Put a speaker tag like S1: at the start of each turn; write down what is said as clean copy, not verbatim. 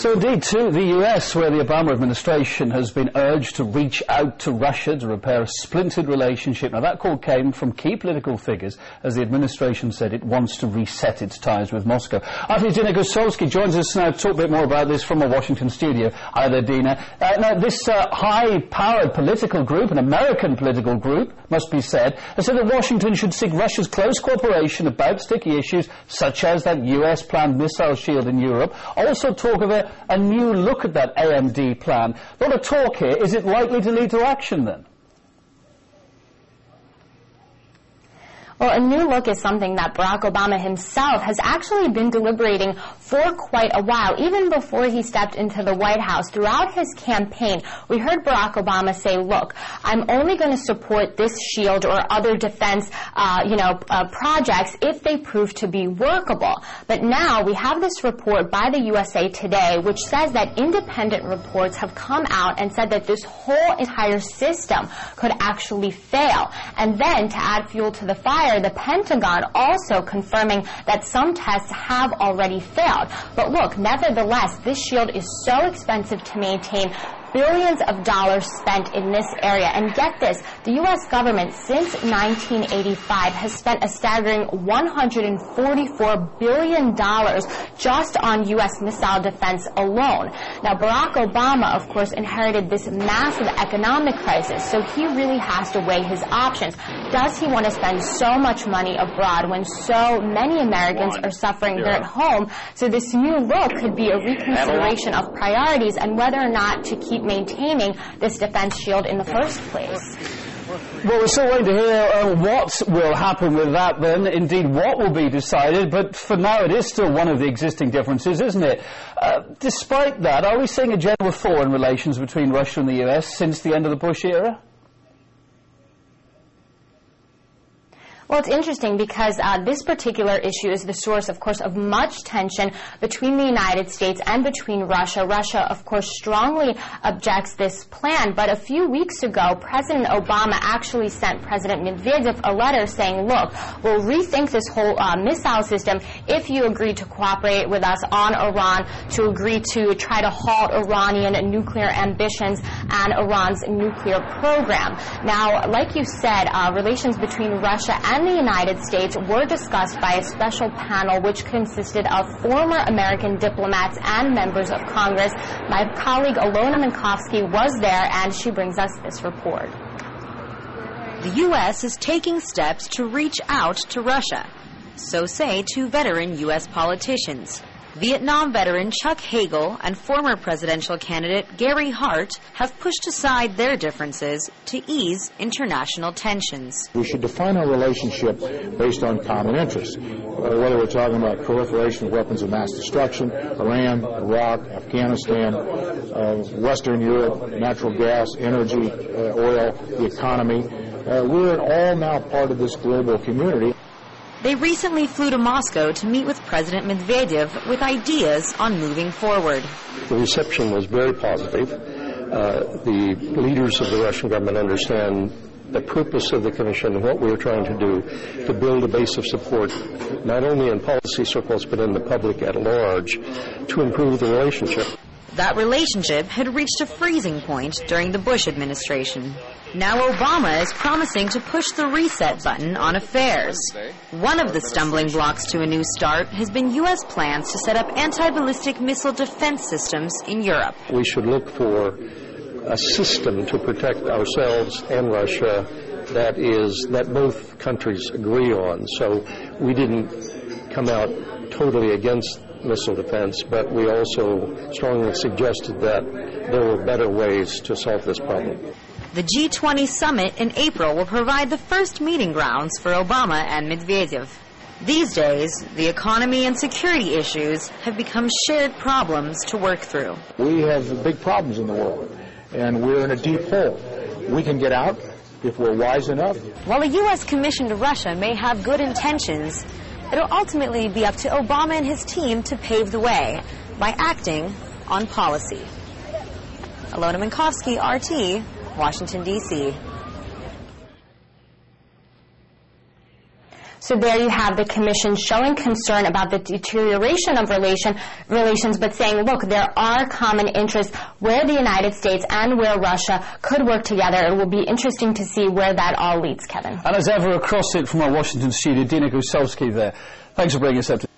S1: So indeed, too, the US, where the Obama administration has been urged to reach out to Russia to repair a splintered relationship. Now, that call came from key political figures as the administration said it wants to reset its ties with Moscow. Our Dina Gosowski joins us now to talk a bit more about this from a Washington studio. Hi there, Dina. Now, this high-powered political group, an American political group, must be said, has said that Washington should seek Russia's close cooperation about sticky issues such as that US planned missile shield in Europe. Also talk of a new look at that AMD plan. A lot of talk here. Is it likely to lead to action then?
S2: Well, a new look is something that Barack Obama himself has actually been deliberating for quite a while, even before he stepped into the White House. Throughout his campaign, we heard Barack Obama say, look, I'm only going to support this shield or other defense, projects if they prove to be workable. But now we have this report by the USA Today, which says that independent reports have come out and said that this whole entire system could actually fail. And then, to add fuel to the fire, the Pentagon also confirming that some tests have already failed. But look, nevertheless, this shield is so expensive to maintain. Billions of dollars spent in this area. And get this, the U.S. government since 1985 has spent a staggering $144 billion just on U.S. missile defense alone. Now, Barack Obama, of course, inherited this massive economic crisis, so he really has to weigh his options. Does he want to spend so much money abroad when so many Americans are suffering here at home? So this new look could be a reconsideration of priorities and whether or not to keep maintaining this defense shield in the first place.
S1: Well, we're still waiting to hear what will happen with that then, indeed what will be decided, but for now it is still one of the existing differences, isn't it? Despite that, are we seeing a general thaw in relations between Russia and the US since the end of the Bush era?
S2: Well, it's interesting because this particular issue is the source, of course, of much tension between the United States and between Russia. Russia, of course, strongly objects this plan. But a few weeks ago, President Obama actually sent President Medvedev a letter saying, look, we'll rethink this whole missile system if you agree to cooperate with us on Iran, to agree to try to halt Iranian nuclear ambitions and Iran's nuclear program. Now, like you said, relations between Russia and the United States were discussed by a special panel which consisted of former American diplomats and members of Congress. My colleague Alona Minkowski was there, and she brings us this report.
S3: The U.S. is taking steps to reach out to Russia. So say two veteran U.S. politicians. Vietnam veteran Chuck Hagel and former presidential candidate Gary Hart have pushed aside their differences to ease international tensions.
S4: We should define our relationship based on common interests, whether we're talking about proliferation of weapons of mass destruction, Iran, Iraq, Afghanistan, Western Europe, natural gas, energy, oil, the economy. We're all now part of this global community.
S3: They recently flew to Moscow to meet with President Medvedev with ideas on moving forward.
S5: The reception was very positive. The leaders of the Russian government understand the purpose of the Commission and what we're trying to do to build a base of support, not only in policy circles but in the public at large, to improve the relationship.
S3: That relationship had reached a freezing point during the Bush administration. Now Obama is promising to push the reset button on affairs. One of the stumbling blocks to a new start has been U.S. plans to set up anti-ballistic missile defense systems in Europe.
S5: We should look for a system to protect ourselves and Russia that both countries agree on. So we didn't come out totally against missile defense, but we also strongly suggested that there were better ways to solve this problem.
S3: The G20 summit in April will provide the first meeting grounds for Obama and Medvedev. These days, the economy and security issues have become shared problems to work through.
S4: We have big problems in the world, and we're in a deep hole. We can get out if we're wise enough.
S3: While a U.S. commission to Russia may have good intentions, it'll ultimately be up to Obama and his team to pave the way by acting on policy. Alona Minkowski, RT, Washington, D.C.
S2: So there you have the Commission showing concern about the deterioration of relations, but saying, look, there are common interests where the United States and where Russia could work together. It will be interesting to see where that all leads, Kevin.
S1: And as ever, across it from our Washington studio, Dina Gusowski there. Thanks for bringing us up to